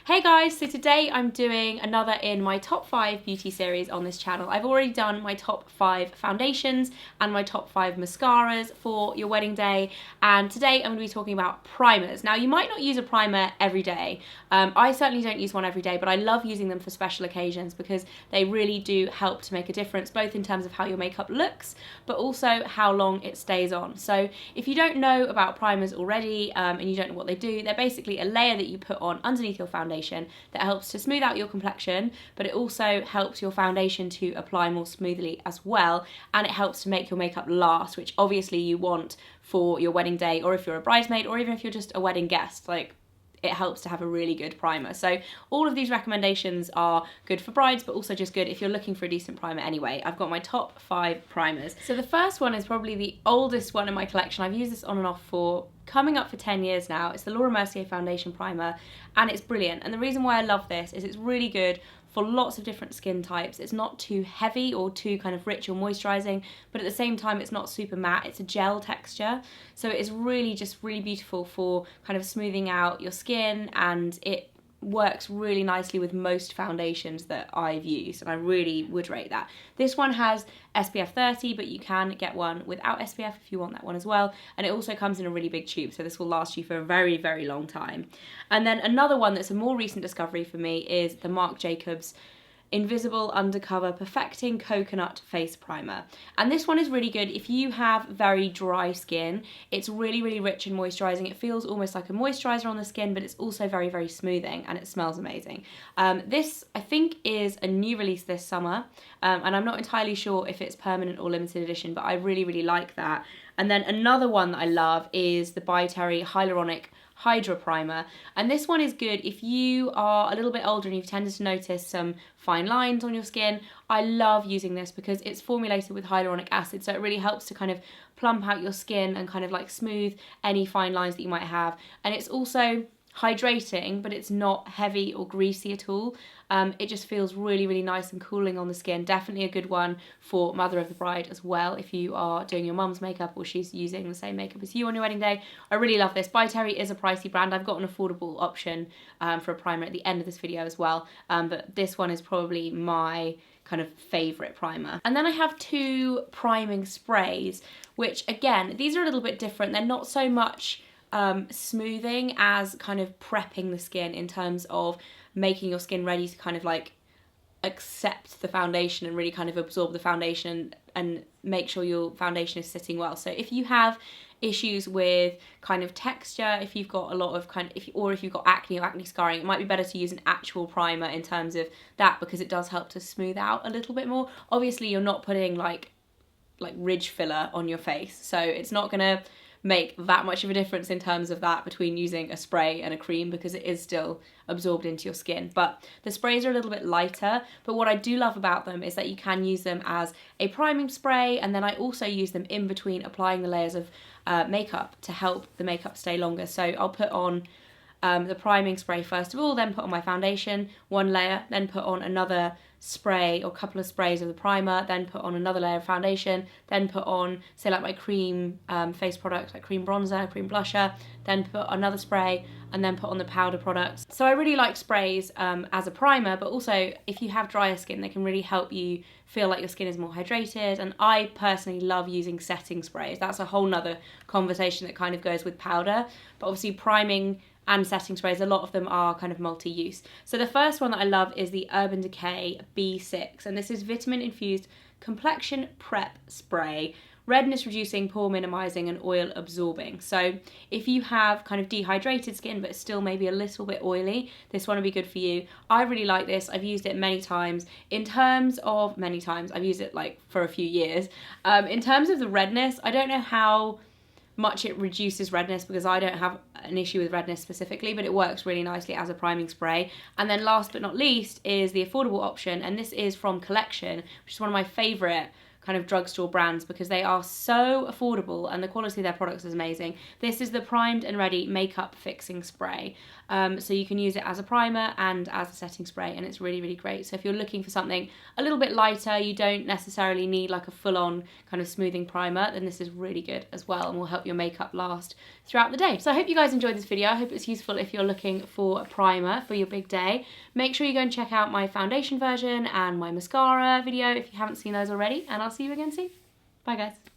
Hey guys, so today I'm doing another in my top 5 beauty series on this channel. I've already done my top 5 foundations and my top 5 mascaras for your wedding day, and today I'm going to be talking about primers. Now, you might not use a primer every day. I certainly don't use one every day, but I love using them for special occasions because they really do help to make a difference, both in terms of how your makeup looks, but also how long it stays on. So if you don't know about primers already and you don't know what they do, they're basically a layer that you put on underneath your foundation that helps to smooth out your complexion, but it also helps your foundation to apply more smoothly as well, and it helps to make your makeup last, which obviously you want for your wedding day, or if you're a bridesmaid, or even if you're just a wedding guest. Like, it helps to have a really good primer. So all of these recommendations are good for brides, but also just good if you're looking for a decent primer anyway. I've got my top 5 primers. So the first one is probably the oldest one in my collection. I've used this on and off for coming up for 10 years now. It's the Laura Mercier Foundation Primer, and it's brilliant. And the reason why I love this is it's really good for lots of different skin types. It's not too heavy or too kind of rich or moisturizing, but at the same time it's not super matte. It's a gel texture, so it's really just really beautiful for kind of smoothing out your skin, and it works really nicely with most foundations that I've used, and I really would rate that. This one has SPF 30, but you can get one without SPF if you want that one as well, and it also comes in a really big tube, so this will last you for a very, very long time. And then another one that's a more recent discovery for me is the Marc Jacobs Invisible Undercover Perfecting Coconut Face Primer. And this one is really good if you have very dry skin. It's really, really rich and moisturizing. It feels almost like a moisturizer on the skin, but it's also very, very smoothing, and it smells amazing. This, I think, is a new release this summer, and I'm not entirely sure if it's permanent or limited edition, but I really, really like that. And then another one that I love is the By Terry Hyaluronic Hydra Primer, and this one is good if you are a little bit older and you've tended to notice some fine lines on your skin. I love using this because it's formulated with hyaluronic acid, so it really helps to kind of plump out your skin and kind of like smooth any fine lines that you might have. And it's also hydrating, but it's not heavy or greasy at all. It just feels really, really nice and cooling on the skin. Definitely a good one for mother of the bride as well, if you are doing your mum's makeup or she's using the same makeup as you on your wedding day. I really love this. By Terry is a pricey brand. I've got an affordable option for a primer at the end of this video as well, but this one is probably my kind of favourite primer. And then I have 2 priming sprays, which again, these are a little bit different. They're not so much smoothing as kind of prepping the skin in terms of making your skin ready to kind of like accept the foundation and really kind of absorb the foundation and make sure your foundation is sitting well. So if you have issues with kind of texture, if you've got a lot of if you've got acne or acne scarring, it might be better to use an actual primer in terms of that, because it does help to smooth out a little bit more. Obviously, you're not putting like ridge filler on your face, so it's not gonna make that much of a difference in terms of that between using a spray and a cream, because it is still absorbed into your skin. But the sprays are a little bit lighter, but what I do love about them is that you can use them as a priming spray, and then I also use them in between applying the layers of makeup to help the makeup stay longer. So I'll put on the priming spray first of all, then put on my foundation, one layer, then put on another spray or couple of sprays of the primer, then put on another layer of foundation, then put on, say, like my cream face product, like cream bronzer, cream blusher, then put another spray, and then put on the powder products. So I really like sprays as a primer, but also if you have drier skin, they can really help you feel like your skin is more hydrated. And I personally love using setting sprays. That's a whole nother conversation that kind of goes with powder, but obviously priming and setting sprays, a lot of them are kind of multi-use. So the first one that I love is the Urban Decay B6, and this is vitamin infused complexion prep spray, redness reducing, pore minimizing, and oil absorbing. So if you have kind of dehydrated skin but still maybe a little bit oily, this one will be good for you. I really like this. I've used it many times. In terms of I've used it like for a few years. In terms of the redness, I don't know how much it reduces redness, because I don't have an issue with redness specifically, but it works really nicely as a priming spray. And then last but not least is the affordable option, and this is from Collection, which is one of my favourite kind of drugstore brands because they are so affordable and the quality of their products is amazing. This is the Primed and Ready Makeup Fixing Spray. So you can use it as a primer and as a setting spray, and it's really, really great. So if you're looking for something a little bit lighter, you don't necessarily need like a full-on kind of smoothing primer, then this is really good as well and will help your makeup last throughout the day. So I hope you guys enjoyed this video. I hope it's useful if you're looking for a primer for your big day. Make sure you go and check out my foundation version and my mascara video if you haven't seen those already, and I'll see you again soon. Bye guys.